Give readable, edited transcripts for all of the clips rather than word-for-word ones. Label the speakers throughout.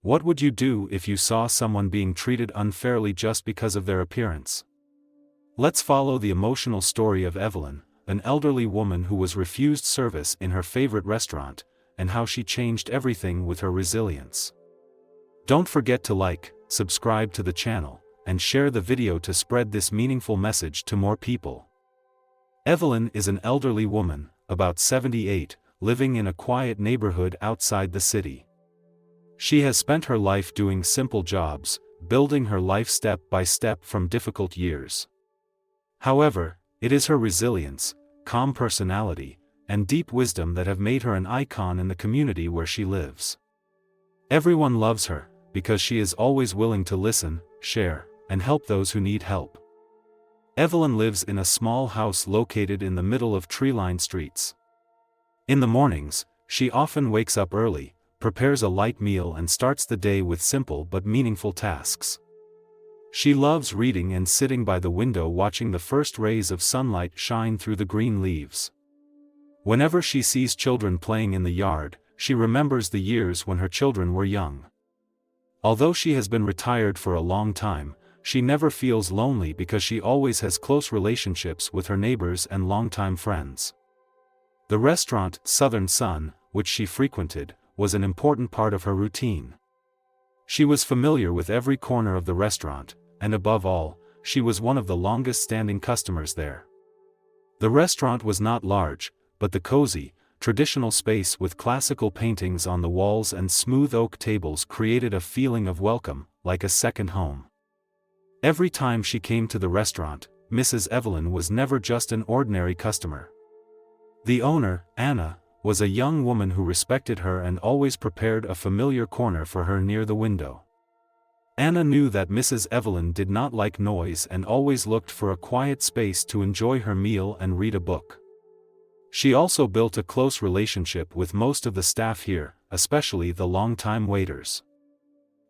Speaker 1: What would you do if you saw someone being treated unfairly just because of their appearance? Let's follow the emotional story of Evelyn, an elderly woman who was refused service in her favorite restaurant, and how she changed everything with her resilience. Don't forget to like, subscribe to the channel, and share the video to spread this meaningful message to more people. Evelyn is an elderly woman, about 78, living in a quiet neighborhood outside the city. She has spent her life doing simple jobs, building her life step by step from difficult years. However, it is her resilience, calm personality, and deep wisdom that have made her an icon in the community where she lives. Everyone loves her, because she is always willing to listen, share, and help those who need help. Evelyn lives in a small house located in the middle of tree-lined streets. In the mornings, she often wakes up early, prepares a light meal and starts the day with simple but meaningful tasks. She loves reading and sitting by the window watching the first rays of sunlight shine through the green leaves. Whenever she sees children playing in the yard, she remembers the years when her children were young. Although she has been retired for a long time, she never feels lonely because she always has close relationships with her neighbors and longtime friends. The restaurant, Southern Sun, which she frequented, was an important part of her routine. She was familiar with every corner of the restaurant, and above all, she was one of the longest-standing customers there. The restaurant was not large, but the cozy, traditional space with classical paintings on the walls and smooth oak tables created a feeling of welcome, like a second home. Every time she came to the restaurant, Mrs. Evelyn was never just an ordinary customer. The owner, Anna, was a young woman who respected her and always prepared a familiar corner for her near the window. Anna knew that Mrs. Evelyn did not like noise and always looked for a quiet space to enjoy her meal and read a book. She also built a close relationship with most of the staff here, especially the longtime waiters.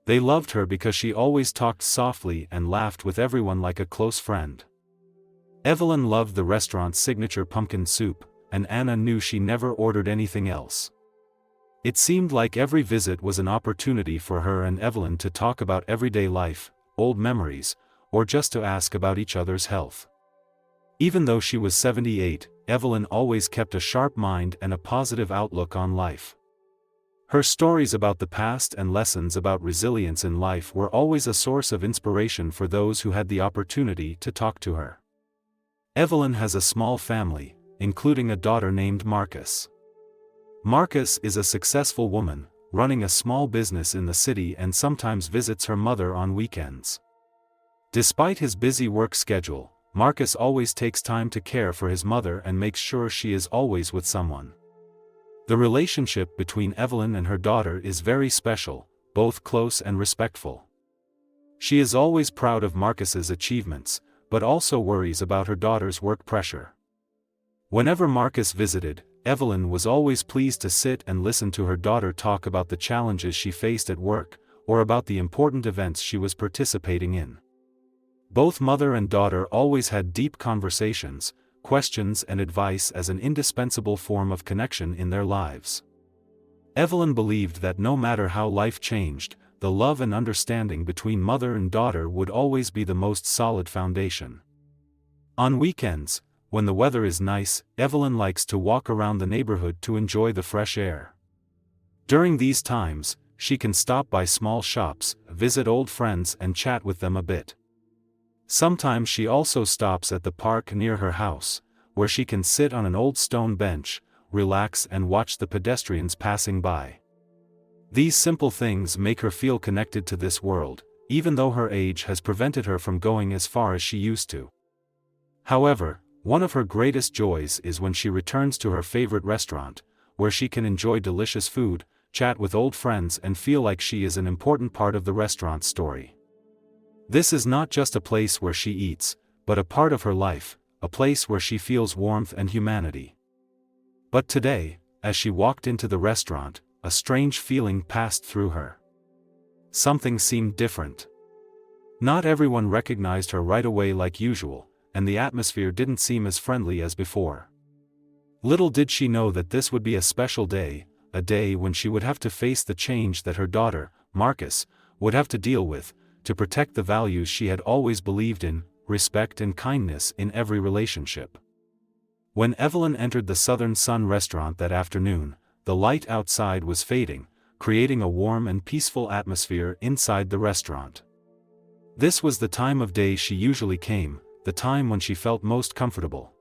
Speaker 1: They loved her because she always talked softly and laughed with everyone like a close friend. Evelyn loved the restaurant's signature pumpkin soup, and Anna knew she never ordered anything else. It seemed like every visit was an opportunity for her and Evelyn to talk about everyday life, old memories, or just to ask about each other's health. Even though she was 78, Evelyn always kept a sharp mind and a positive outlook on life. Her stories about the past and lessons about resilience in life were always a source of inspiration for those who had the opportunity to talk to her. Evelyn has a small family, including a daughter named Marcus. Marcus is a successful woman, running a small business in the city and sometimes visits her mother on weekends. Despite his busy work schedule, Marcus always takes time to care for his mother and makes sure she is always with someone. The relationship between Evelyn and her daughter is very special, both close and respectful. She is always proud of Marcus's achievements, but also worries about her daughter's work pressure. Whenever Marcus visited, Evelyn was always pleased to sit and listen to her daughter talk about the challenges she faced at work, or about the important events she was participating in. Both mother and daughter always had deep conversations, questions and advice as an indispensable form of connection in their lives. Evelyn believed that no matter how life changed, the love and understanding between mother and daughter would always be the most solid foundation. On weekends, when the weather is nice, Evelyn likes to walk around the neighborhood to enjoy the fresh air. During these times, she can stop by small shops, visit old friends and chat with them a bit. Sometimes she also stops at the park near her house, where she can sit on an old stone bench, relax and watch the pedestrians passing by. These simple things make her feel connected to this world, even though her age has prevented her from going as far as she used to. However, one of her greatest joys is when she returns to her favorite restaurant, where she can enjoy delicious food, chat with old friends and feel like she is an important part of the restaurant's story. This is not just a place where she eats, but a part of her life, a place where she feels warmth and humanity. But today, as she walked into the restaurant, a strange feeling passed through her. Something seemed different. Not everyone recognized her right away like usual, and the atmosphere didn't seem as friendly as before. Little did she know that this would be a special day, a day when she would have to face the change that her daughter, Marcus, would have to deal with, to protect the values she had always believed in, respect and kindness in every relationship. When Evelyn entered the Southern Sun restaurant that afternoon, the light outside was fading, creating a warm and peaceful atmosphere inside the restaurant. This was the time of day she usually came, the time when she felt most comfortable.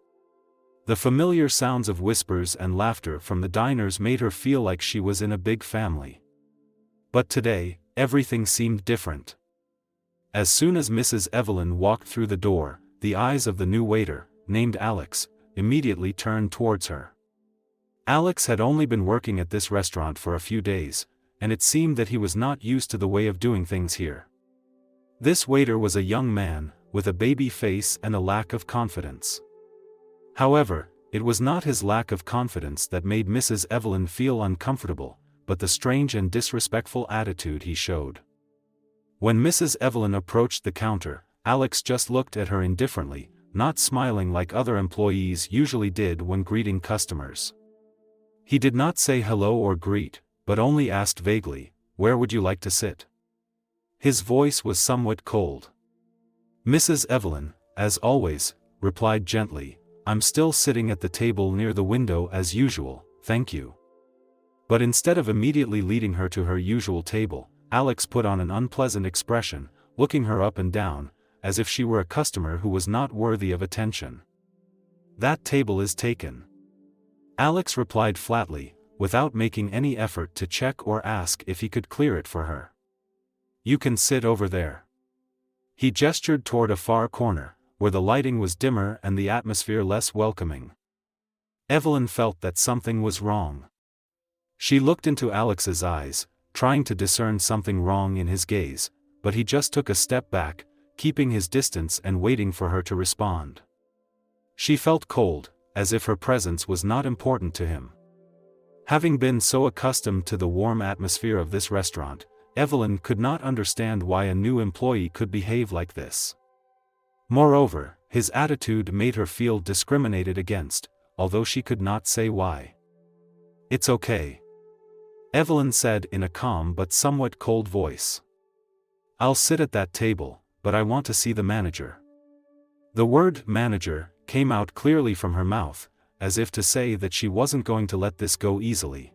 Speaker 1: The familiar sounds of whispers and laughter from the diners made her feel like she was in a big family. But today, everything seemed different. As soon as Mrs. Evelyn walked through the door, the eyes of the new waiter, named Alex, immediately turned towards her. Alex had only been working at this restaurant for a few days, and it seemed that he was not used to the way of doing things here. This waiter was a young man, with a baby face and a lack of confidence. However, it was not his lack of confidence that made Mrs. Evelyn feel uncomfortable, but the strange and disrespectful attitude he showed. When Mrs. Evelyn approached the counter, Alex just looked at her indifferently, not smiling like other employees usually did when greeting customers. He did not say hello or greet, but only asked vaguely, "Where would you like to sit?" His voice was somewhat cold. Mrs. Evelyn, as always, replied gently, "I'm still sitting at the table near the window as usual, thank you." But instead of immediately leading her to her usual table, Alex put on an unpleasant expression, looking her up and down, as if she were a customer who was not worthy of attention. "That table is taken," Alex replied flatly, without making any effort to check or ask if he could clear it for her. "You can sit over there." He gestured toward a far corner, where the lighting was dimmer and the atmosphere less welcoming. Evelyn felt that something was wrong. She looked into Alex's eyes, trying to discern something wrong in his gaze, but he just took a step back, keeping his distance and waiting for her to respond. She felt cold, as if her presence was not important to him. Having been so accustomed to the warm atmosphere of this restaurant, Evelyn could not understand why a new employee could behave like this. Moreover, his attitude made her feel discriminated against, although she could not say why. "It's okay," Evelyn said in a calm but somewhat cold voice. "I'll sit at that table, but I want to see the manager." The word "manager" came out clearly from her mouth, as if to say that she wasn't going to let this go easily.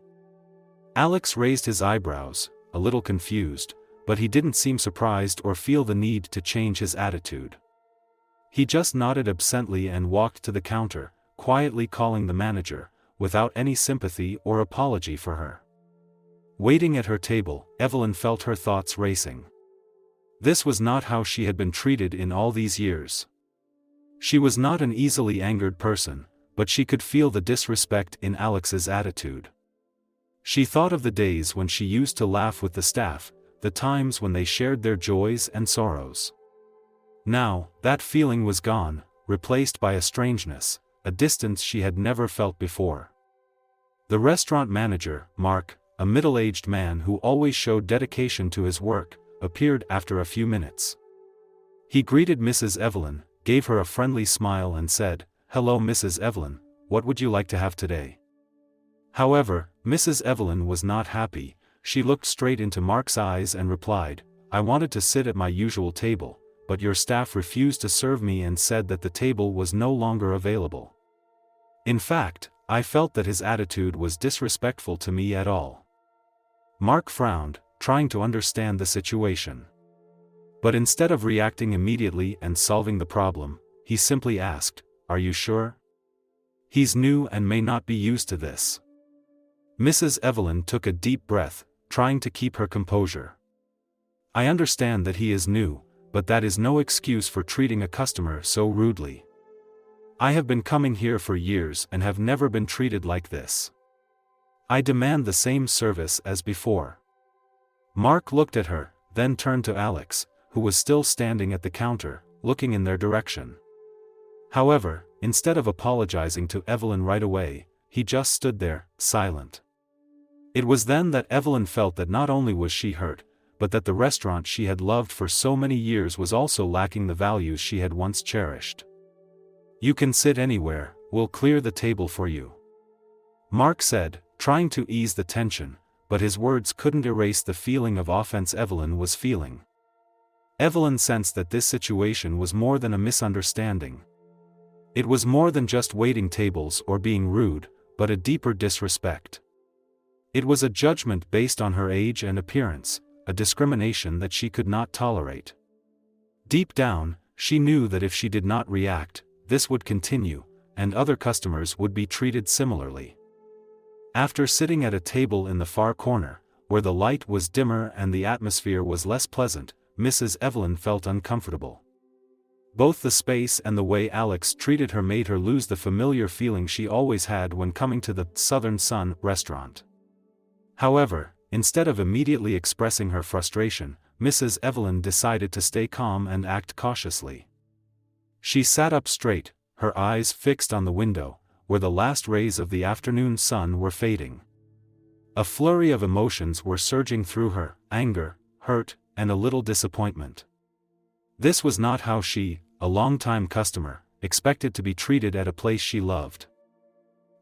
Speaker 1: Alex raised his eyebrows, a little confused, but he didn't seem surprised or feel the need to change his attitude. He just nodded absently and walked to the counter, quietly calling the manager, without any sympathy or apology for her. Waiting at her table, Evelyn felt her thoughts racing. This was not how she had been treated in all these years. She was not an easily angered person, but she could feel the disrespect in Alex's attitude. She thought of the days when she used to laugh with the staff, the times when they shared their joys and sorrows. Now, that feeling was gone, replaced by a strangeness, a distance she had never felt before. The restaurant manager, Mark, a middle-aged man who always showed dedication to his work, appeared after a few minutes. He greeted Mrs. Evelyn, gave her a friendly smile and said, "Hello Mrs. Evelyn, what would you like to have today?" However, Mrs. Evelyn was not happy. She looked straight into Mark's eyes and replied, "I wanted to sit at my usual table, but your staff refused to serve me and said that the table was no longer available. In fact, I felt that his attitude was disrespectful to me at all." Mark frowned, trying to understand the situation. But instead of reacting immediately and solving the problem, he simply asked, "Are you sure? He's new and may not be used to this." Mrs. Evelyn took a deep breath, trying to keep her composure. "I understand that he is new, but that is no excuse for treating a customer so rudely. I have been coming here for years and have never been treated like this. I demand the same service as before." Mark looked at her, then turned to Alex, who was still standing at the counter, looking in their direction. However, instead of apologizing to Evelyn right away, he just stood there, silent. It was then that Evelyn felt that not only was she hurt, but that the restaurant she had loved for so many years was also lacking the values she had once cherished. "You can sit anywhere, we'll clear the table for you," Mark said, trying to ease the tension, but his words couldn't erase the feeling of offense Evelyn was feeling. Evelyn sensed that this situation was more than a misunderstanding. It was more than just waiting tables or being rude, but a deeper disrespect. It was a judgment based on her age and appearance, a discrimination that she could not tolerate. Deep down, she knew that if she did not react, this would continue, and other customers would be treated similarly. After sitting at a table in the far corner, where the light was dimmer and the atmosphere was less pleasant, Mrs. Evelyn felt uncomfortable. Both the space and the way Alex treated her made her lose the familiar feeling she always had when coming to the Southern Sun restaurant. However, instead of immediately expressing her frustration, Mrs. Evelyn decided to stay calm and act cautiously. She sat up straight, her eyes fixed on the window, where the last rays of the afternoon sun were fading. A flurry of emotions were surging through her: anger, hurt, and a little disappointment. This was not how she, a long-time customer, expected to be treated at a place she loved.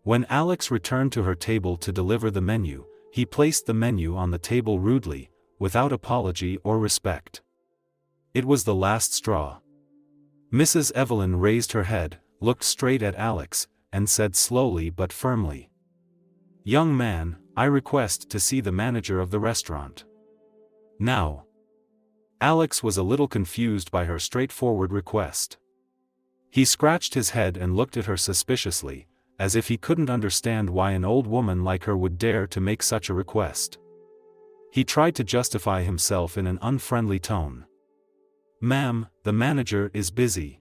Speaker 1: When Alex returned to her table to deliver the menu, he placed the menu on the table rudely, without apology or respect. It was the last straw. Mrs. Evelyn raised her head, looked straight at Alex, and said slowly but firmly, "Young man, I request to see the manager of the restaurant." Now. Alex was a little confused by her straightforward request. He scratched his head and looked at her suspiciously, as if he couldn't understand why an old woman like her would dare to make such a request. He tried to justify himself in an unfriendly tone. "Ma'am, the manager is busy.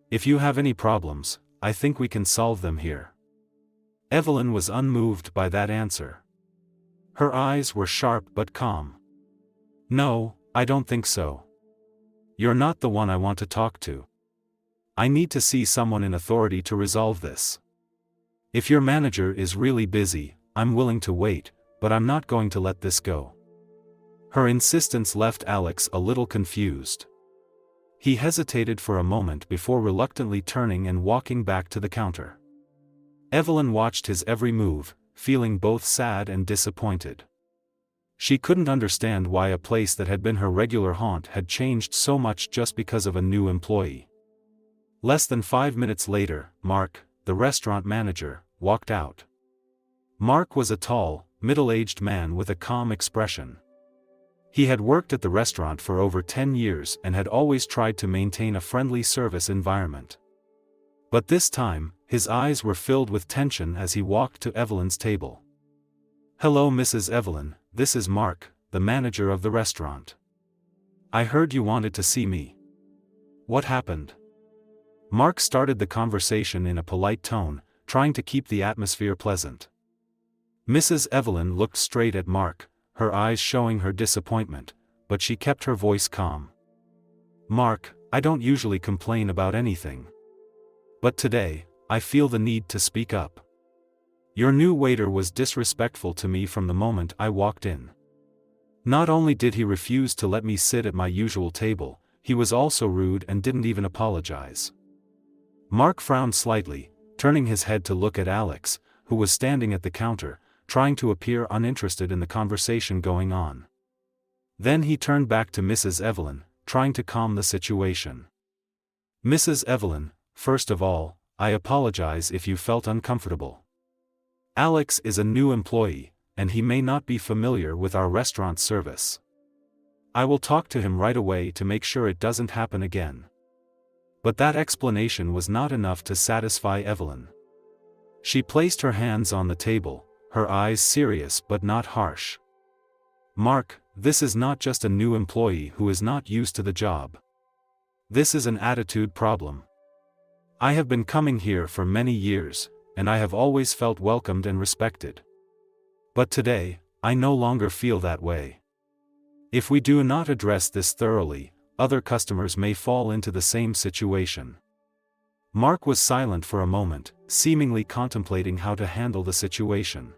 Speaker 1: If you have any problems, I think we can solve them here." Evelyn was unmoved by that answer. Her eyes were sharp but calm. "No, I don't think so. You're not the one I want to talk to. I need to see someone in authority to resolve this. If your manager is really busy, I'm willing to wait, but I'm not going to let this go." Her insistence left Alex a little confused. He hesitated for a moment before reluctantly turning and walking back to the counter. Evelyn watched his every move, feeling both sad and disappointed. She couldn't understand why a place that had been her regular haunt had changed so much just because of a new employee. Less than 5 minutes later, Mark, the restaurant manager, walked out. Mark was a tall, middle-aged man with a calm expression. He had worked at the restaurant for over 10 years and had always tried to maintain a friendly service environment. But this time, his eyes were filled with tension as he walked to Evelyn's table. "Hello, Mrs. Evelyn, this is Mark, the manager of the restaurant. I heard you wanted to see me. What happened?" Mark started the conversation in a polite tone, trying to keep the atmosphere pleasant. Mrs. Evelyn looked straight at Mark, her eyes showing her disappointment, but she kept her voice calm. "Mark, I don't usually complain about anything. But today, I feel the need to speak up. Your new waiter was disrespectful to me from the moment I walked in. Not only did he refuse to let me sit at my usual table, he was also rude and didn't even apologize." Mark frowned slightly, turning his head to look at Alex, who was standing at the counter, trying to appear uninterested in the conversation going on. Then he turned back to Mrs. Evelyn, trying to calm the situation. "Mrs. Evelyn, first of all, I apologize if you felt uncomfortable. Alex is a new employee, and he may not be familiar with our restaurant service. I will talk to him right away to make sure it doesn't happen again." But that explanation was not enough to satisfy Evelyn. She placed her hands on the table, her eyes serious but not harsh. "Mark, this is not just a new employee who is not used to the job. This is an attitude problem. I have been coming here for many years, and I have always felt welcomed and respected. But today, I no longer feel that way. If we do not address this thoroughly, other customers may fall into the same situation." Mark was silent for a moment, seemingly contemplating how to handle the situation.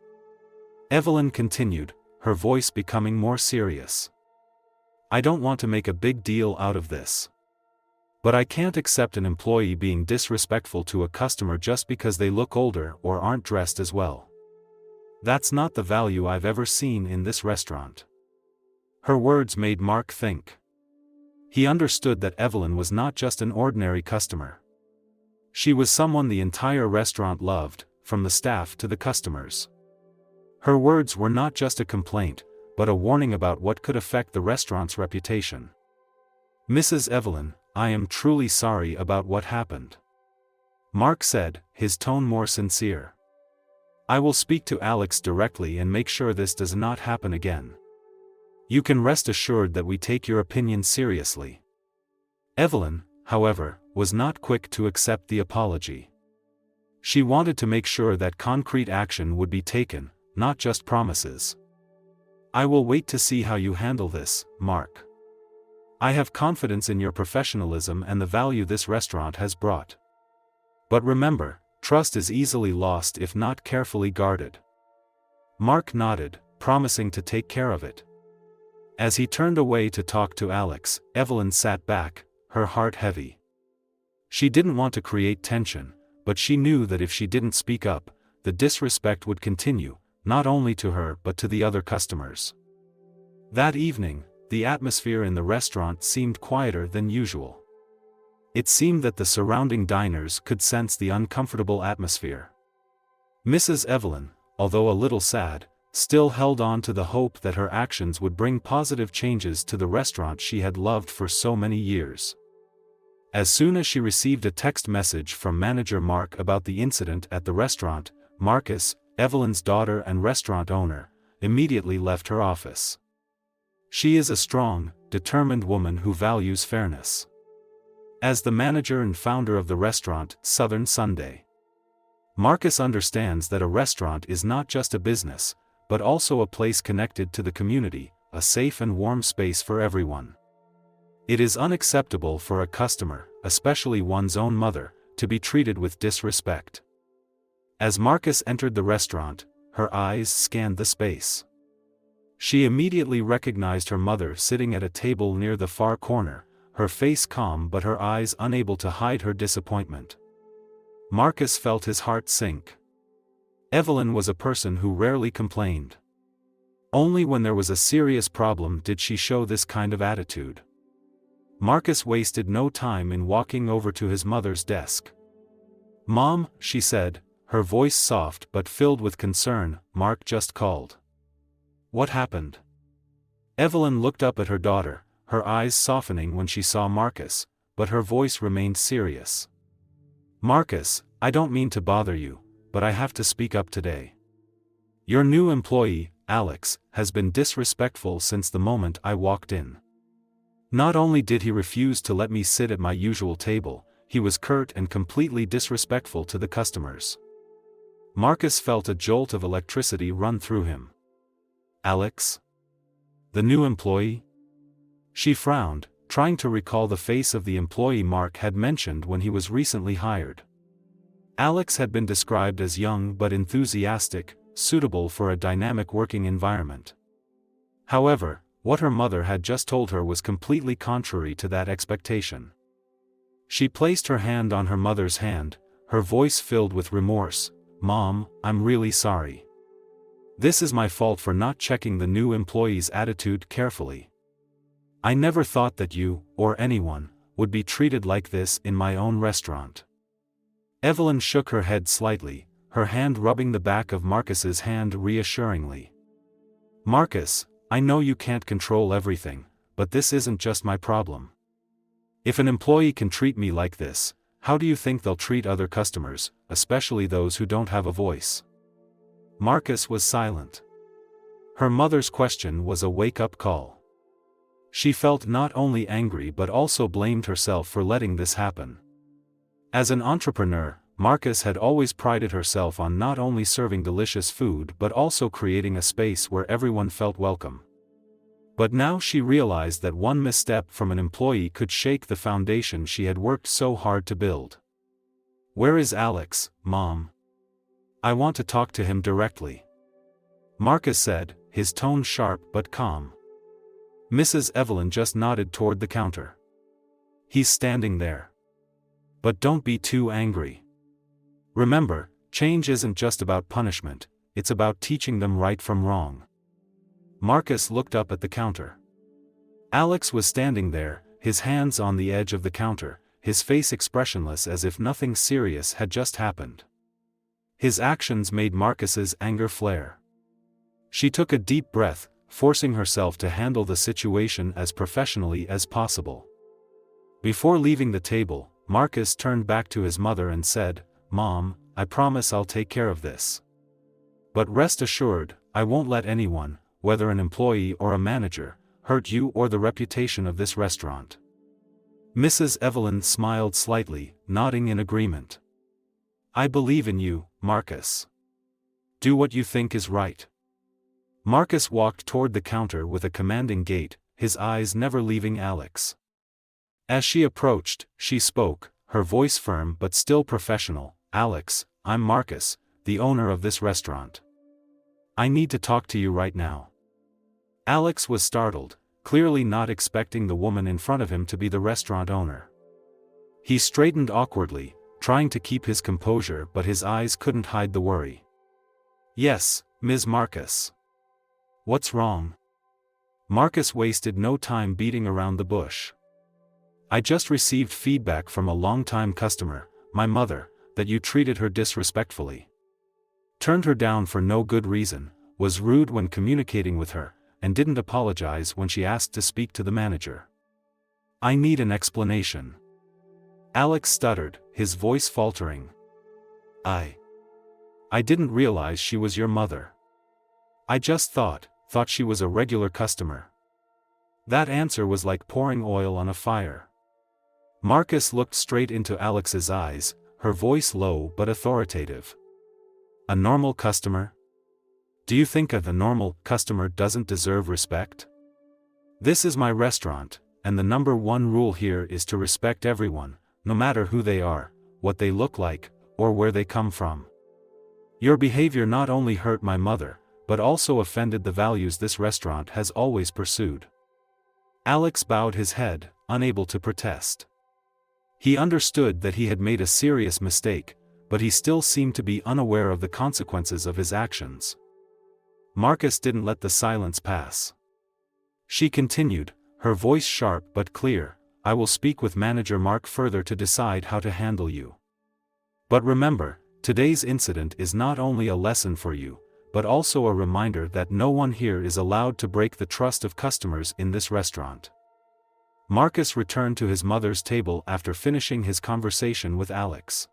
Speaker 1: Evelyn continued, her voice becoming more serious. "I don't want to make a big deal out of this. But I can't accept an employee being disrespectful to a customer just because they look older or aren't dressed as well. That's not the value I've ever seen in this restaurant." Her words made Mark think. He understood that Evelyn was not just an ordinary customer. She was someone the entire restaurant loved, from the staff to the customers. Her words were not just a complaint, but a warning about what could affect the restaurant's reputation. "Mrs. Evelyn, I am truly sorry about what happened," Mark said, his tone more sincere. "I will speak to Alex directly and make sure this does not happen again. You can rest assured that we take your opinion seriously." Evelyn, however, was not quick to accept the apology. She wanted to make sure that concrete action would be taken, not just promises. "I will wait to see how you handle this, Mark. I have confidence in your professionalism and the value this restaurant has brought. But remember, trust is easily lost if not carefully guarded." Mark nodded, promising to take care of it. As he turned away to talk to Alex, Evelyn sat back, her heart heavy. She didn't want to create tension, but she knew that if she didn't speak up, the disrespect would continue, not only to her but to the other customers. That evening, the atmosphere in the restaurant seemed quieter than usual. It seemed that the surrounding diners could sense the uncomfortable atmosphere. Mrs. Evelyn, although a little sad, still held on to the hope that her actions would bring positive changes to the restaurant she had loved for so many years. As soon as she received a text message from manager Mark about the incident at the restaurant, Marcus, Evelyn's daughter and restaurant owner, immediately left her office. She is a strong, determined woman who values fairness. As the manager and founder of the restaurant, Southern Sunday, Marcus understands that a restaurant is not just a business, but also a place connected to the community, a safe and warm space for everyone. It is unacceptable for a customer, especially one's own mother, to be treated with disrespect. As Marcus entered the restaurant, her eyes scanned the space. She immediately recognized her mother sitting at a table near the far corner, her face calm but her eyes unable to hide her disappointment. Marcus felt his heart sink. Evelyn was a person who rarely complained. Only when there was a serious problem did she show this kind of attitude. Marcus wasted no time in walking over to his mother's desk. "Mom," she said, her voice soft but filled with concern, "Mark just called." "What happened?" Evelyn looked up at her daughter, her eyes softening when she saw Marcus, but her voice remained serious. "Marcus, I don't mean to bother you, but I have to speak up today. Your new employee, Alex, has been disrespectful since the moment I walked in. Not only did he refuse to let me sit at my usual table, he was curt and completely disrespectful to the customers." Marcus felt a jolt of electricity run through him. "Alex? The new employee?" She frowned, trying to recall the face of the employee Mark had mentioned when he was recently hired. Alex had been described as young but enthusiastic, suitable for a dynamic working environment. However, what her mother had just told her was completely contrary to that expectation. She placed her hand on her mother's hand, her voice filled with remorse. "Mom, I'm really sorry. This is my fault for not checking the new employee's attitude carefully. I never thought that you, or anyone, would be treated like this in my own restaurant." Evelyn shook her head slightly, her hand rubbing the back of Marcus's hand reassuringly. "Marcus, I know you can't control everything, but this isn't just my problem. If an employee can treat me like this, how do you think they'll treat other customers, especially those who don't have a voice?" Marcus was silent. Her mother's question was a wake-up call. She felt not only angry but also blamed herself for letting this happen. As an entrepreneur, Marcus had always prided herself on not only serving delicious food but also creating a space where everyone felt welcome. But now she realized that one misstep from an employee could shake the foundation she had worked so hard to build. "Where is Alex, Mom? I want to talk to him directly," Marcus said, his tone sharp but calm. Mrs. Evelyn just nodded toward the counter. "He's standing there. But don't be too angry. Remember, change isn't just about punishment, it's about teaching them right from wrong. Marcus looked up at the counter. Alex was standing there, his hands on the edge of the counter, his face expressionless as if nothing serious had just happened. His actions made Marcus's anger flare. She took a deep breath, forcing herself to handle the situation as professionally as possible. Before leaving the table, Marcus turned back to his mother and said, "Mom, I promise I'll take care of this. But rest assured, I won't let anyone, whether an employee or a manager, hurt you or the reputation of this restaurant." Mrs. Evelyn smiled slightly, nodding in agreement. "I believe in you, Marcus. Do what you think is right." Marcus walked toward the counter with a commanding gait, his eyes never leaving Alex. As she approached, she spoke, her voice firm but still professional. "Alex, I'm Marcus, the owner of this restaurant. I need to talk to you right now." Alex was startled, clearly not expecting the woman in front of him to be the restaurant owner. He straightened awkwardly, trying to keep his composure, but his eyes couldn't hide the worry. "Yes, Ms. Marcus. What's wrong?" Marcus wasted no time beating around the bush. "I just received feedback from a longtime customer, my mother, that you treated her disrespectfully. Turned her down for no good reason, was rude when communicating with her, and didn't apologize when she asked to speak to the manager. I need an explanation." Alex stuttered, his voice faltering. I didn't realize she was your mother. I just thought she was a regular customer." That answer was like pouring oil on a fire. Marcus looked straight into Alex's eyes, her voice low but authoritative. "A normal customer? Do you think a normal customer doesn't deserve respect? This is my restaurant, and the number one rule here is to respect everyone, no matter who they are, what they look like, or where they come from. Your behavior not only hurt my mother, but also offended the values this restaurant has always pursued." Alex bowed his head, unable to protest. He understood that he had made a serious mistake, but he still seemed to be unaware of the consequences of his actions. Marcus didn't let the silence pass. She continued, her voice sharp but clear, "I will speak with Manager Mark further to decide how to handle you. But remember, today's incident is not only a lesson for you, but also a reminder that no one here is allowed to break the trust of customers in this restaurant." Marcus returned to his mother's table after finishing his conversation with Alex.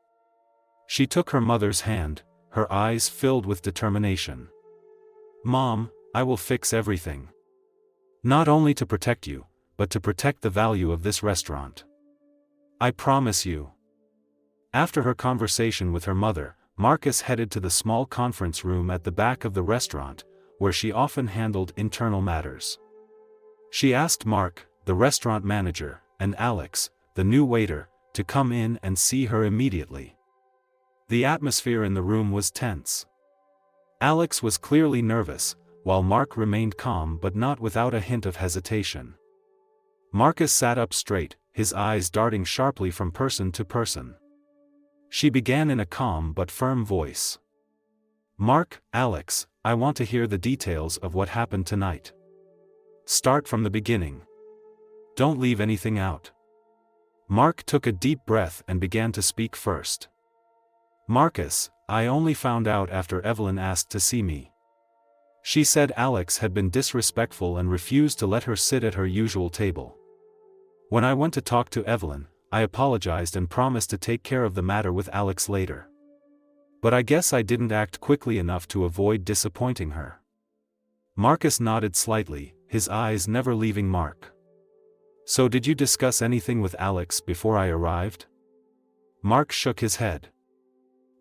Speaker 1: She took her mother's hand, her eyes filled with determination. "Mom, I will fix everything. Not only to protect you, but to protect the value of this restaurant. I promise you." After her conversation with her mother, Marcus headed to the small conference room at the back of the restaurant, where she often handled internal matters. She asked Mark, the restaurant manager, and Alex, the new waiter, to come in and see her immediately. The atmosphere in the room was tense. Alex was clearly nervous, while Mark remained calm but not without a hint of hesitation. Marcus sat up straight, his eyes darting sharply from person to person. She began in a calm but firm voice. "Mark, Alex, I want to hear the details of what happened tonight. Start from the beginning. Don't leave anything out." Mark took a deep breath and began to speak first. "Marcus, I only found out after Evelyn asked to see me. She said Alex had been disrespectful and refused to let her sit at her usual table. When I went to talk to Evelyn, I apologized and promised to take care of the matter with Alex later. But I guess I didn't act quickly enough to avoid disappointing her." Marcus nodded slightly, his eyes never leaving Mark. "So did you discuss anything with Alex before I arrived?" Mark shook his head.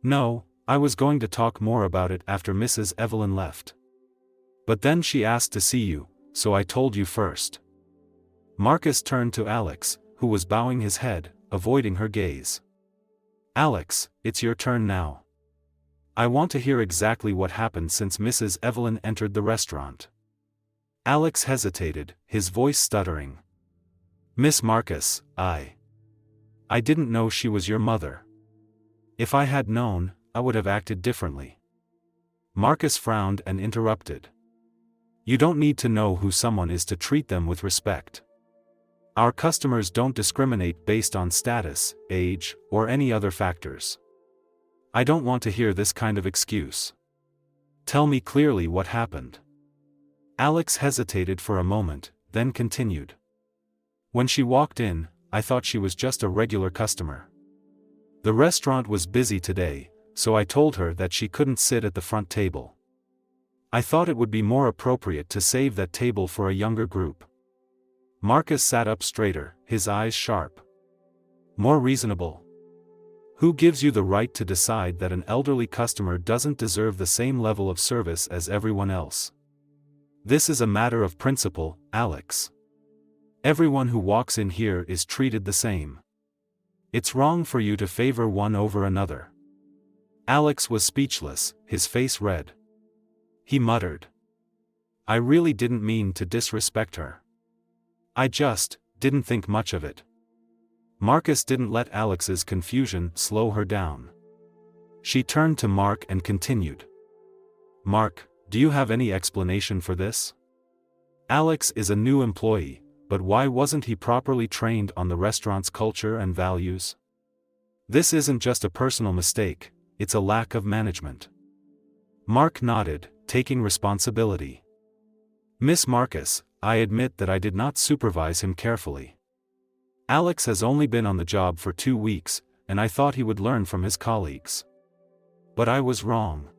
Speaker 1: "No, I was going to talk more about it after Mrs. Evelyn left. But then she asked to see you, so I told you first." Marcus turned to Alex, who was bowing his head, avoiding her gaze. "Alex, it's your turn now. I want to hear exactly what happened since Mrs. Evelyn entered the restaurant." Alex hesitated, his voice stuttering. "Miss Marcus, I didn't know she was your mother. If I had known, I would have acted differently." Marcus frowned and interrupted. You don't need to know who someone is to treat them with respect. Our customers don't discriminate based on status, age, or any other factors. I don't want to hear this kind of excuse. Tell me clearly what happened. Alex hesitated for a moment, then continued. When she walked in, I thought she was just a regular customer. The restaurant was busy today, so I told her that she couldn't sit at the front table. I thought it would be more appropriate to save that table for a younger group. Marcus sat up straighter, his eyes sharp. More reasonable? Who gives you the right to decide that an elderly customer doesn't deserve the same level of service as everyone else? This is a matter of principle, Alex. Everyone who walks in here is treated the same. It's wrong for you to favor one over another. Alex was speechless, his face red. He muttered. I really didn't mean to disrespect her. I just didn't think much of it. Marcus didn't let Alex's confusion slow her down. She turned to Mark and continued. Mark, do you have any explanation for this? Alex is a new employee, but why wasn't he properly trained on the restaurant's culture and values? This isn't just a personal mistake, it's a lack of management. Mark nodded, taking responsibility. Miss Marcus, I admit that I did not supervise him carefully. Alex has only been on the job for 2 weeks, and I thought he would learn from his colleagues. But I was wrong.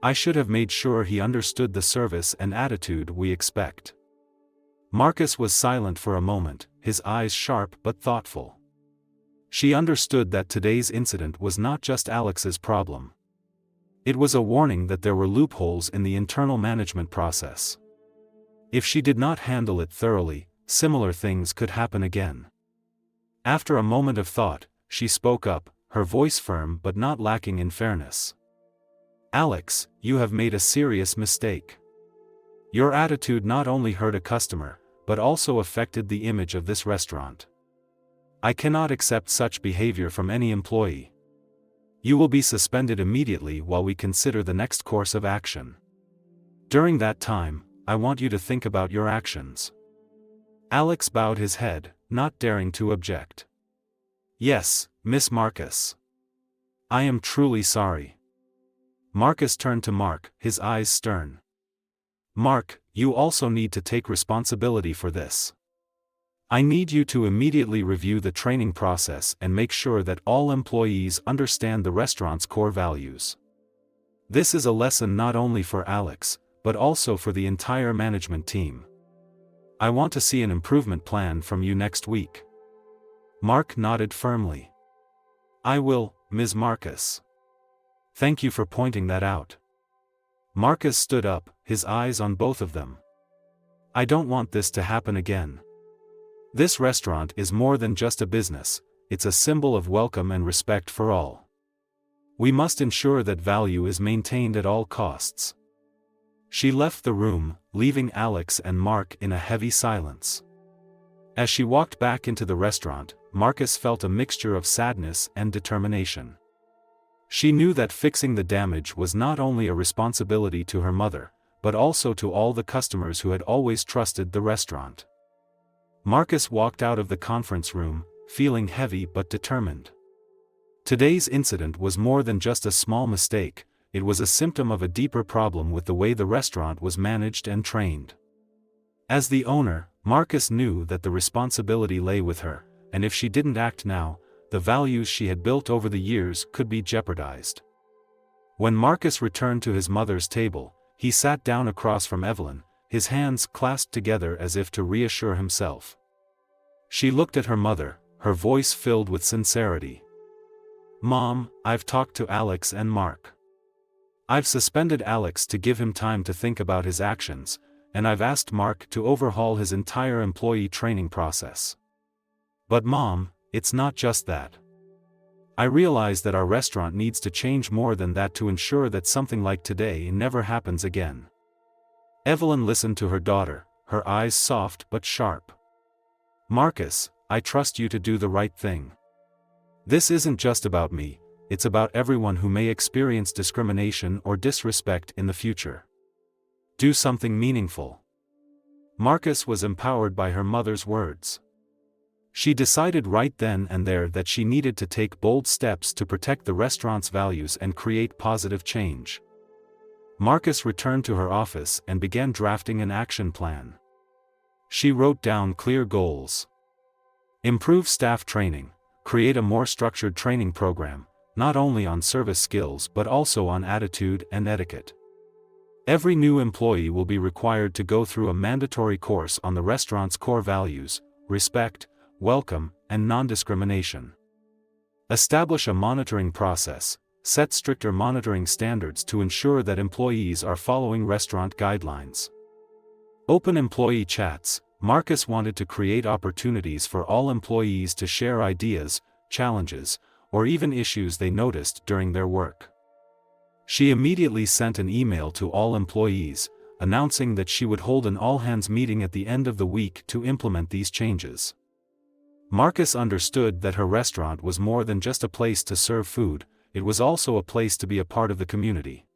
Speaker 1: I should have made sure he understood the service and attitude we expect. Marcus was silent for a moment, his eyes sharp but thoughtful. She understood that today's incident was not just Alex's problem. It was a warning that there were loopholes in the internal management process. If she did not handle it thoroughly, similar things could happen again. After a moment of thought, she spoke up, her voice firm but not lacking in fairness. Alex, you have made a serious mistake. Your attitude not only hurt a customer, but also affected the image of this restaurant. I cannot accept such behavior from any employee. You will be suspended immediately while we consider the next course of action. During that time, I want you to think about your actions. Alex bowed his head, not daring to object. Yes, Miss Marcus. I am truly sorry. Marcus turned to Mark, his eyes stern. Mark, you also need to take responsibility for this. I need you to immediately review the training process and make sure that all employees understand the restaurant's core values. This is a lesson not only for Alex, but also for the entire management team. I want to see an improvement plan from you next week. Mark nodded firmly. I will, Ms. Marcus. Thank you for pointing that out. Marcus stood up, his eyes on both of them. I don't want this to happen again. This restaurant is more than just a business, it's a symbol of welcome and respect for all. We must ensure that value is maintained at all costs. She left the room, leaving Alex and Mark in a heavy silence. As she walked back into the restaurant, Marcus felt a mixture of sadness and determination. She knew that fixing the damage was not only a responsibility to her mother, but also to all the customers who had always trusted the restaurant. Marcus walked out of the conference room, feeling heavy but determined. Today's incident was more than just a small mistake, it was a symptom of a deeper problem with the way the restaurant was managed and trained. As the owner, Marcus knew that the responsibility lay with her, and if she didn't act now, the values she had built over the years could be jeopardized. When Marcus returned to his mother's table, he sat down across from Evelyn, his hands clasped together as if to reassure himself. She looked at her mother, her voice filled with sincerity. Mom, I've talked to Alex and Mark. I've suspended Alex to give him time to think about his actions, and I've asked Mark to overhaul his entire employee training process. But Mom, it's not just that. I realize that our restaurant needs to change more than that to ensure that something like today never happens again. Evelyn listened to her daughter, her eyes soft but sharp. Marcus, I trust you to do the right thing. This isn't just about me, it's about everyone who may experience discrimination or disrespect in the future. Do something meaningful. Marcus was empowered by her mother's words. She decided right then and there that she needed to take bold steps to protect the restaurant's values and create positive change. Marcus returned to her office and began drafting an action plan. She wrote down clear goals. Improve staff training, create a more structured training program, not only on service skills but also on attitude and etiquette. Every new employee will be required to go through a mandatory course on the restaurant's core values: respect, welcome, and non-discrimination. Establish a monitoring process, set stricter monitoring standards to ensure that employees are following restaurant guidelines. Open employee chats. Marcus wanted to create opportunities for all employees to share ideas, challenges, or even issues they noticed during their work. She immediately sent an email to all employees, announcing that she would hold an all-hands meeting at the end of the week to implement these changes. Marcus understood that her restaurant was more than just a place to serve food, it was also a place to be a part of the community.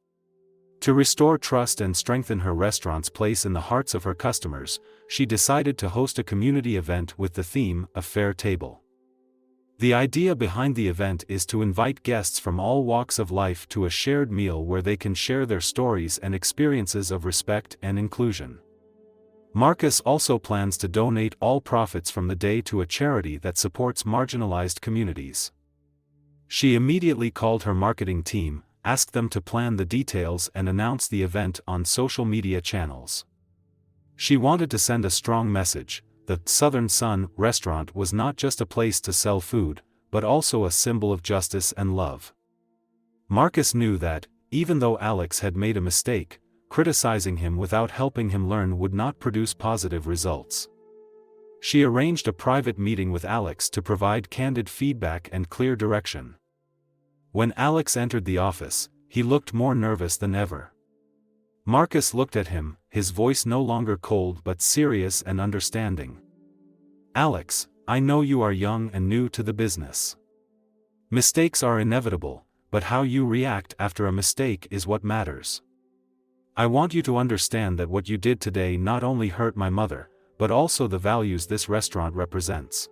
Speaker 1: To restore trust and strengthen her restaurant's place in the hearts of her customers, she decided to host a community event with the theme, A Fair Table. The idea behind the event is to invite guests from all walks of life to a shared meal where they can share their stories and experiences of respect and inclusion. Marcus also plans to donate all profits from the day to a charity that supports marginalized communities. She immediately called her marketing team, asked them to plan the details and announce the event on social media channels. She wanted to send a strong message: the Southern Sun restaurant was not just a place to sell food, but also a symbol of justice and love. Marcus knew that, even though Alex had made a mistake, criticizing him without helping him learn would not produce positive results. She arranged a private meeting with Alex to provide candid feedback and clear direction. When Alex entered the office, he looked more nervous than ever. Marcus looked at him, his voice no longer cold but serious and understanding. "Alex, I know you are young and new to the business. Mistakes are inevitable, but how you react after a mistake is what matters. I want you to understand that what you did today not only hurt my mother, but also the values this restaurant represents."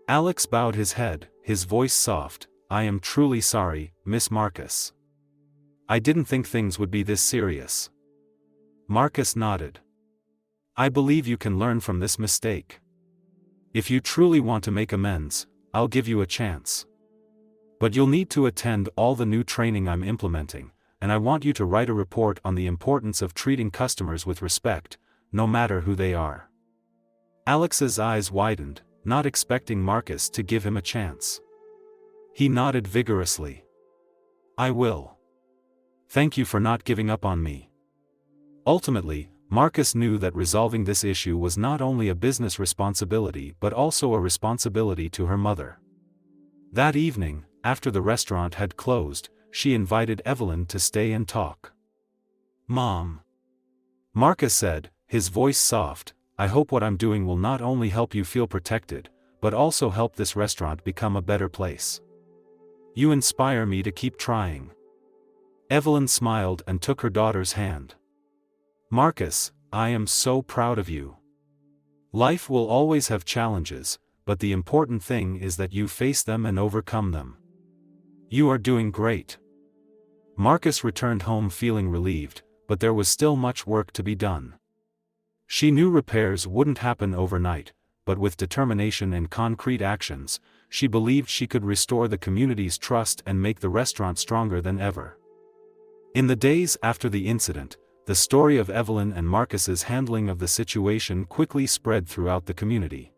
Speaker 1: Alex bowed his head, his voice soft. "I am truly sorry, Miss Marcus. I didn't think things would be this serious." Marcus nodded. "I believe you can learn from this mistake. If you truly want to make amends, I'll give you a chance. But you'll need to attend all the new training I'm implementing, and I want you to write a report on the importance of treating customers with respect, no matter who they are." Alex's eyes widened, not expecting Marcus to give him a chance. He nodded vigorously. "I will. Thank you for not giving up on me." Ultimately, Marcus knew that resolving this issue was not only a business responsibility but also a responsibility to her mother. That evening, after the restaurant had closed, she invited Evelyn to stay and talk. "Mom," Marcus said, his voice soft, "I hope what I'm doing will not only help you feel protected, but also help this restaurant become a better place. You inspire me to keep trying." Evelyn smiled and took her daughter's hand. "Marcus, I am so proud of you. Life will always have challenges, but the important thing is that you face them and overcome them. You are doing great." Marcus returned home feeling relieved, but there was still much work to be done. She knew repairs wouldn't happen overnight, but with determination and concrete actions, she believed she could restore the community's trust and make the restaurant stronger than ever. In the days after the incident, the story of Evelyn and Marcus's handling of the situation quickly spread throughout the community.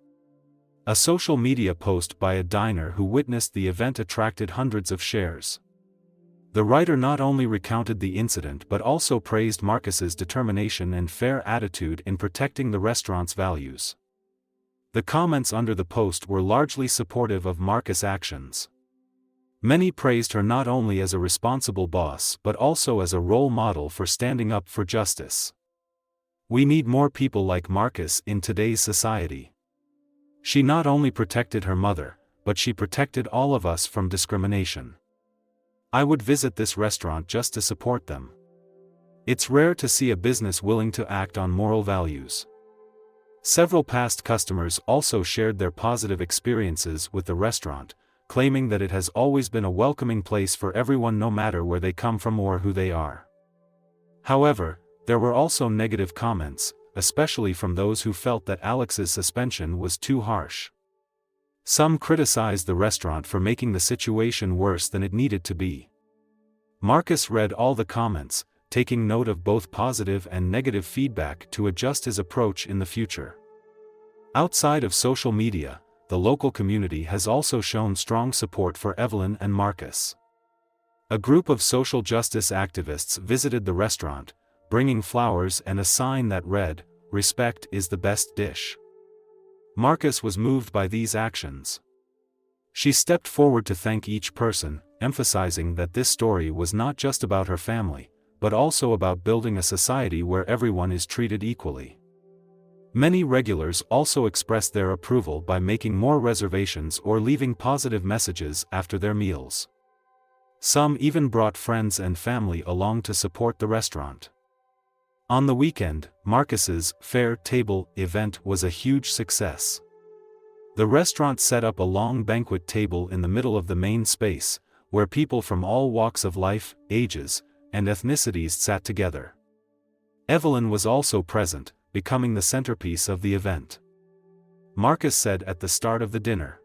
Speaker 1: A social media post by a diner who witnessed the event attracted hundreds of shares. The writer not only recounted the incident but also praised Marcus's determination and fair attitude in protecting the restaurant's values. The comments under the post were largely supportive of Marcus' actions. Many praised her not only as a responsible boss but also as a role model for standing up for justice. We need more people like Marcus in today's society. She not only protected her mother, but she protected all of us from discrimination. I would visit this restaurant just to support them. It's rare to see a business willing to act on moral values. Several past customers also shared their positive experiences with the restaurant, claiming that it has always been a welcoming place for everyone no matter where they come from or who they are. However, there were also negative comments, especially from those who felt that Alex's suspension was too harsh. Some criticized the restaurant for making the situation worse than it needed to be. Marcus read all the comments, taking note of both positive and negative feedback to adjust his approach in the future. Outside of social media, the local community has also shown strong support for Evelyn and Marcus. A group of social justice activists visited the restaurant, bringing flowers and a sign that read, "Respect is the best dish." Marcus was moved by these actions. She stepped forward to thank each person, emphasizing that this story was not just about her family, but also about building a society where everyone is treated equally. Many regulars also expressed their approval by making more reservations or leaving positive messages after their meals. Some even brought friends and family along to support the restaurant. On the weekend, Marcus's Fair Table event was a huge success. The restaurant set up a long banquet table in the middle of the main space, where people from all walks of life, ages, and ethnicities sat together. Evelyn was also present, becoming the centerpiece of the event. Marcus said at the start of the dinner,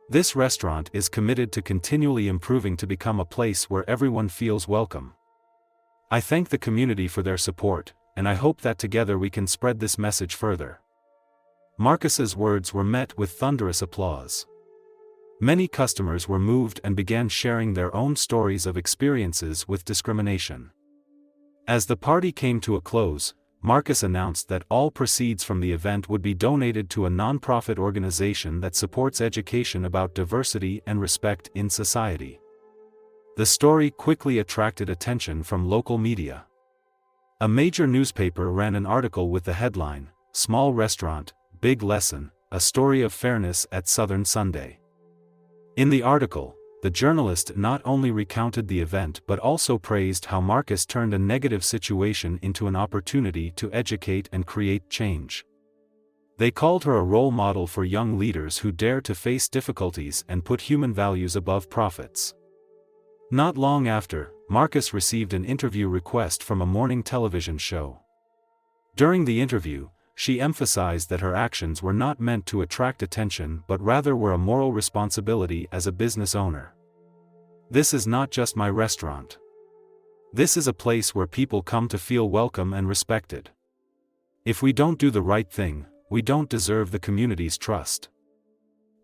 Speaker 1: "This restaurant is committed to continually improving to become a place where everyone feels welcome. I thank the community for their support, and I hope that together we can spread this message further." Marcus's words were met with thunderous applause. Many customers were moved and began sharing their own stories of experiences with discrimination. As the party came to a close, Marcus announced that all proceeds from the event would be donated to a non-profit organization that supports education about diversity and respect in society. The story quickly attracted attention from local media. A major newspaper ran an article with the headline, "Small Restaurant, Big Lesson, A Story of Fairness at Southern Sunday." In the article, the journalist not only recounted the event but also praised how Marcus turned a negative situation into an opportunity to educate and create change. They called her a role model for young leaders who dare to face difficulties and put human values above profits. Not long after, Marcus received an interview request from a morning television show. During the interview, she emphasized that her actions were not meant to attract attention but rather were a moral responsibility as a business owner. "This is not just my restaurant. This is a place where people come to feel welcome and respected. If we don't do the right thing, we don't deserve the community's trust."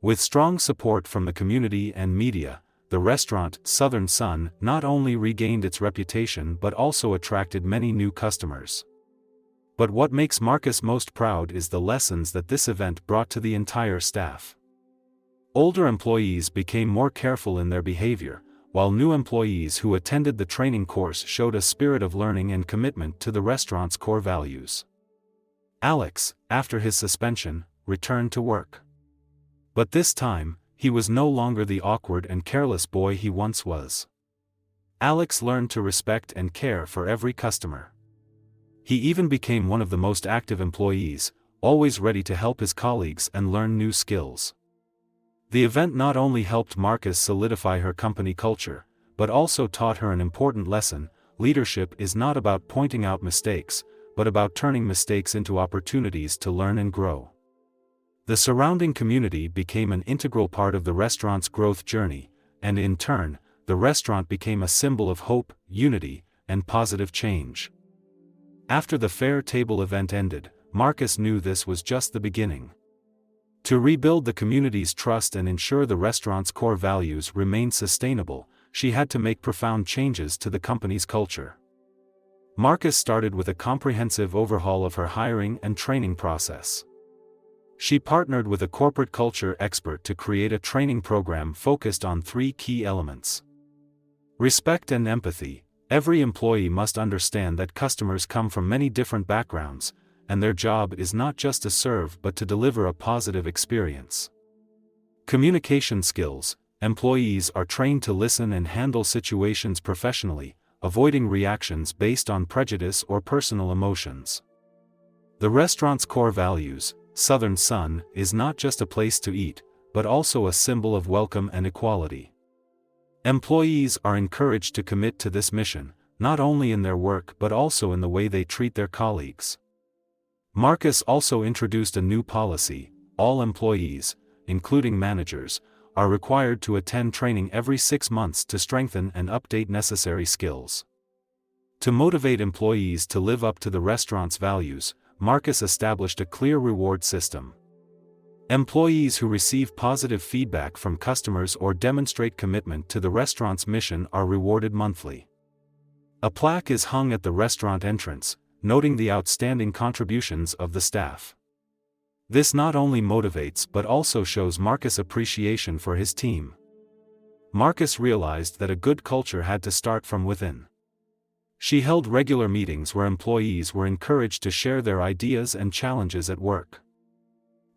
Speaker 1: With strong support from the community and media, the restaurant, Southern Sun, not only regained its reputation but also attracted many new customers. But what makes Marcus most proud is the lessons that this event brought to the entire staff. Older employees became more careful in their behavior, while new employees who attended the training course showed a spirit of learning and commitment to the restaurant's core values. Alex, after his suspension, returned to work. But this time, he was no longer the awkward and careless boy he once was. Alex learned to respect and care for every customer. He even became one of the most active employees, always ready to help his colleagues and learn new skills. The event not only helped Marcus solidify her company culture, but also taught her an important lesson: leadership is not about pointing out mistakes, but about turning mistakes into opportunities to learn and grow. The surrounding community became an integral part of the restaurant's growth journey, and in turn, the restaurant became a symbol of hope, unity, and positive change. After the Fair Table event ended, Marcus knew this was just the beginning. To rebuild the community's trust and ensure the restaurant's core values remained sustainable, she had to make profound changes to the company's culture. Marcus started with a comprehensive overhaul of her hiring and training process. She partnered with a corporate culture expert to create a training program focused on 3 key elements: respect and empathy. Every employee must understand that customers come from many different backgrounds, and their job is not just to serve but to deliver a positive experience. Communication skills. Employees are trained to listen and handle situations professionally, avoiding reactions based on prejudice or personal emotions. The restaurant's core values, Southern Sun, is not just a place to eat, but also a symbol of welcome and equality. Employees are encouraged to commit to this mission, not only in their work but also in the way they treat their colleagues. Marcus also introduced a new policy: all employees, including managers, are required to attend training every 6 months to strengthen and update necessary skills. To motivate employees to live up to the restaurant's values, Marcus established a clear reward system. Employees who receive positive feedback from customers or demonstrate commitment to the restaurant's mission are rewarded monthly. A plaque is hung at the restaurant entrance, noting the outstanding contributions of the staff. This not only motivates but also shows Marcus' appreciation for his team. Marcus realized that a good culture had to start from within. She held regular meetings where employees were encouraged to share their ideas and challenges at work.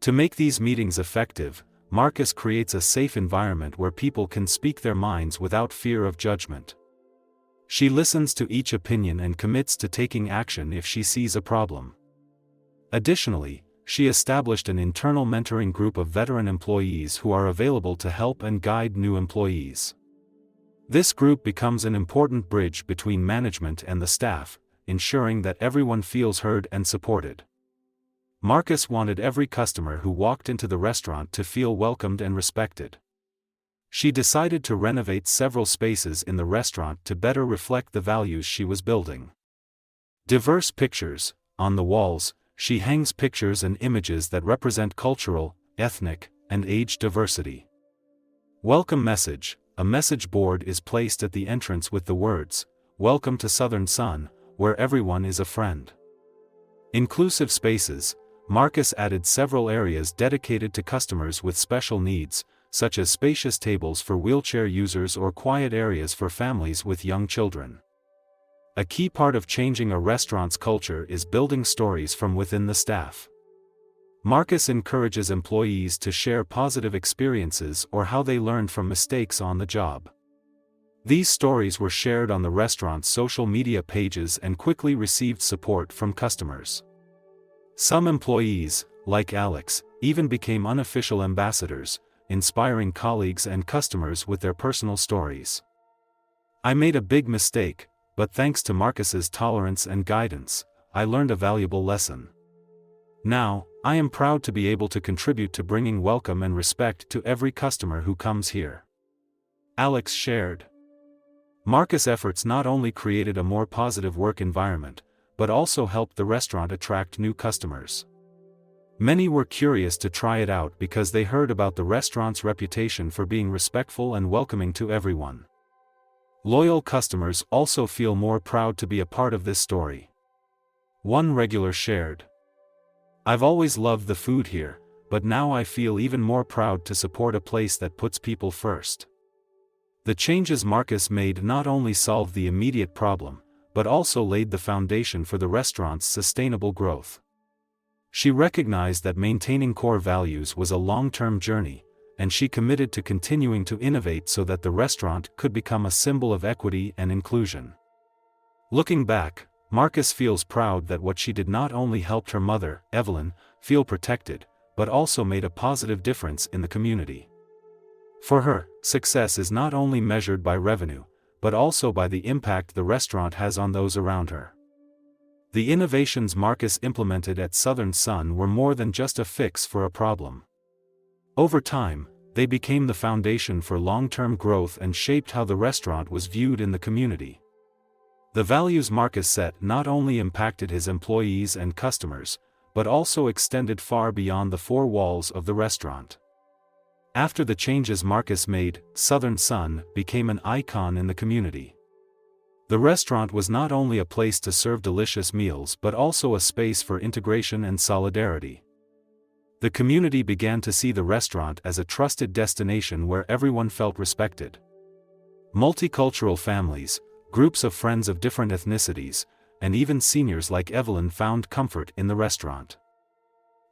Speaker 1: To make these meetings effective, Marcus creates a safe environment where people can speak their minds without fear of judgment. She listens to each opinion and commits to taking action if she sees a problem. Additionally, she established an internal mentoring group of veteran employees who are available to help and guide new employees. This group becomes an important bridge between management and the staff, ensuring that everyone feels heard and supported. Marcus wanted every customer who walked into the restaurant to feel welcomed and respected. She decided to renovate several spaces in the restaurant to better reflect the values she was building. Diverse pictures. On the walls, she hangs pictures and images that represent cultural, ethnic, and age diversity. Welcome message. A message board is placed at the entrance with the words, "Welcome to Southern Sun, where everyone is a friend." Inclusive spaces. Marcus added several areas dedicated to customers with special needs, such as spacious tables for wheelchair users or quiet areas for families with young children. A key part of changing a restaurant's culture is building stories from within the staff. Marcus encourages employees to share positive experiences or how they learned from mistakes on the job. These stories were shared on the restaurant's social media pages and quickly received support from customers. Some employees, like Alex, even became unofficial ambassadors, inspiring colleagues and customers with their personal stories. "I made a big mistake, but thanks to Marcus's tolerance and guidance, I learned a valuable lesson. Now, I am proud to be able to contribute to bringing welcome and respect to every customer who comes here," Alex shared. Marcus' efforts not only created a more positive work environment, but also helped the restaurant attract new customers. Many were curious to try it out because they heard about the restaurant's reputation for being respectful and welcoming to everyone. Loyal customers also feel more proud to be a part of this story. One regular shared, "I've always loved the food here, but now I feel even more proud to support a place that puts people first." The changes Marcus made not only solved the immediate problem, but also laid the foundation for the restaurant's sustainable growth. She recognized that maintaining core values was a long-term journey, and she committed to continuing to innovate so that the restaurant could become a symbol of equity and inclusion. Looking back, Marcus feels proud that what she did not only helped her mother, Evelyn, feel protected, but also made a positive difference in the community. For her, success is not only measured by revenue, but also by the impact the restaurant has on those around her. The innovations Marcus implemented at Southern Sun were more than just a fix for a problem. Over time, they became the foundation for long-term growth and shaped how the restaurant was viewed in the community. The values Marcus set not only impacted his employees and customers, but also extended far beyond the four walls of the restaurant. After the changes Marcus made, Southern Sun became an icon in the community. The restaurant was not only a place to serve delicious meals but also a space for integration and solidarity. The community began to see the restaurant as a trusted destination where everyone felt respected. Multicultural families, groups of friends of different ethnicities, and even seniors like Evelyn found comfort in the restaurant.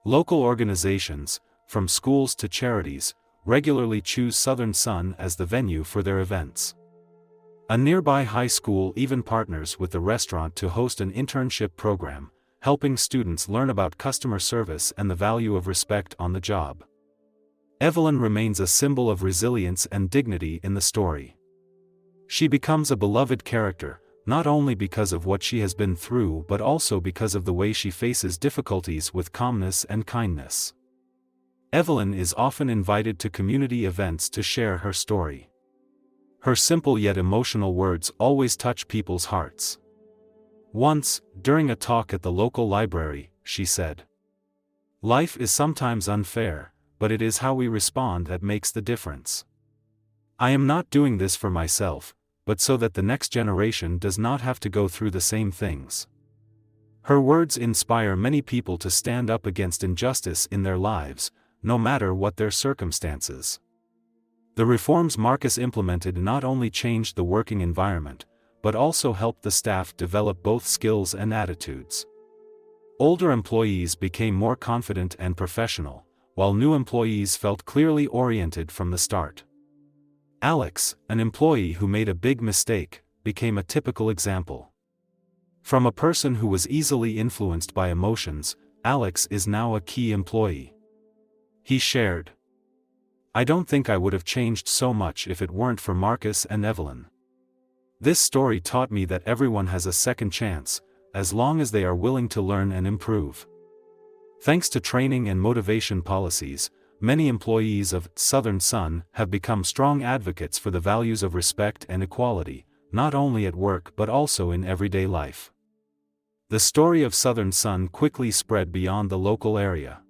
Speaker 1: Local organizations, from schools to charities, regularly choose Southern Sun as the venue for their events. A nearby high school even partners with the restaurant to host an internship program, helping students learn about customer service and the value of respect on the job. Evelyn remains a symbol of resilience and dignity in the story. She becomes a beloved character, not only because of what she has been through but also because of the way she faces difficulties with calmness and kindness. Evelyn is often invited to community events to share her story. Her simple yet emotional words always touch people's hearts. Once, during a talk at the local library, she said, "Life is sometimes unfair, but it is how we respond that makes the difference. I am not doing this for myself, but so that the next generation does not have to go through the same things." Her words inspire many people to stand up against injustice in their lives, no matter what their circumstances. The reforms Marcus implemented not only changed the working environment, but also helped the staff develop both skills and attitudes. Older employees became more confident and professional, while new employees felt clearly oriented from the start. Alex, an employee who made a big mistake, became a typical example. From a person who was easily influenced by emotions, Alex is now a key employee. He shared, "I don't think I would have changed so much if it weren't for Marcus and Evelyn. This story taught me that everyone has a second chance, as long as they are willing to learn and improve." Thanks to training and motivation policies, many employees of Southern Sun have become strong advocates for the values of respect and equality, not only at work but also in everyday life. The story of Southern Sun quickly spread beyond the local area.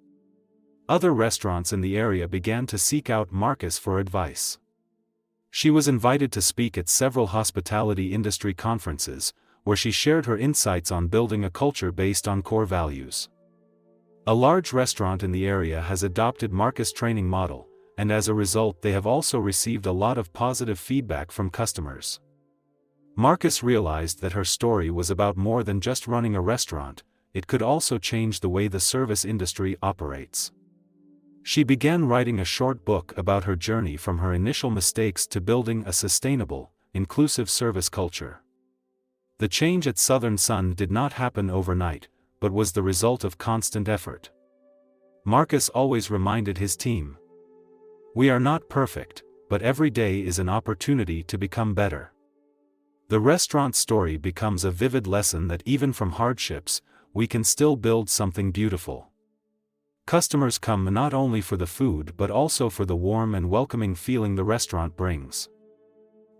Speaker 1: Other restaurants in the area began to seek out Marcus for advice. She was invited to speak at several hospitality industry conferences, where she shared her insights on building a culture based on core values. A large restaurant in the area has adopted Marcus' training model, and as a result they have also received a lot of positive feedback from customers. Marcus realized that her story was about more than just running a restaurant, it could also change the way the service industry operates. She began writing a short book about her journey from her initial mistakes to building a sustainable, inclusive service culture. The change at Southern Sun did not happen overnight, but was the result of constant effort. Marcus always reminded his team, "We are not perfect, but every day is an opportunity to become better." The restaurant story becomes a vivid lesson that even from hardships, we can still build something beautiful. Customers come not only for the food but also for the warm and welcoming feeling the restaurant brings.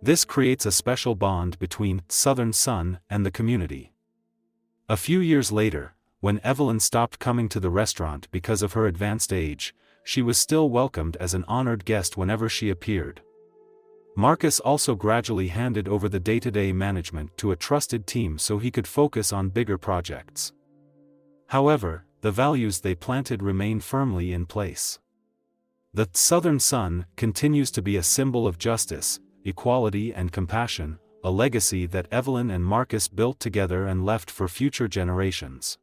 Speaker 1: This creates a special bond between Southern Sun and the community. A few years later, when Evelyn stopped coming to the restaurant because of her advanced age, she was still welcomed as an honored guest whenever she appeared. Marcus also gradually handed over the day-to-day management to a trusted team so he could focus on bigger projects. However, the values they planted remain firmly in place. The Southern Sun continues to be a symbol of justice, equality and compassion, a legacy that Evelyn and Marcus built together and left for future generations.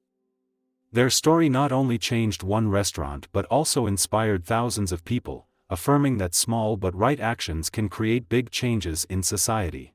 Speaker 1: Their story not only changed one restaurant but also inspired thousands of people, affirming that small but right actions can create big changes in society.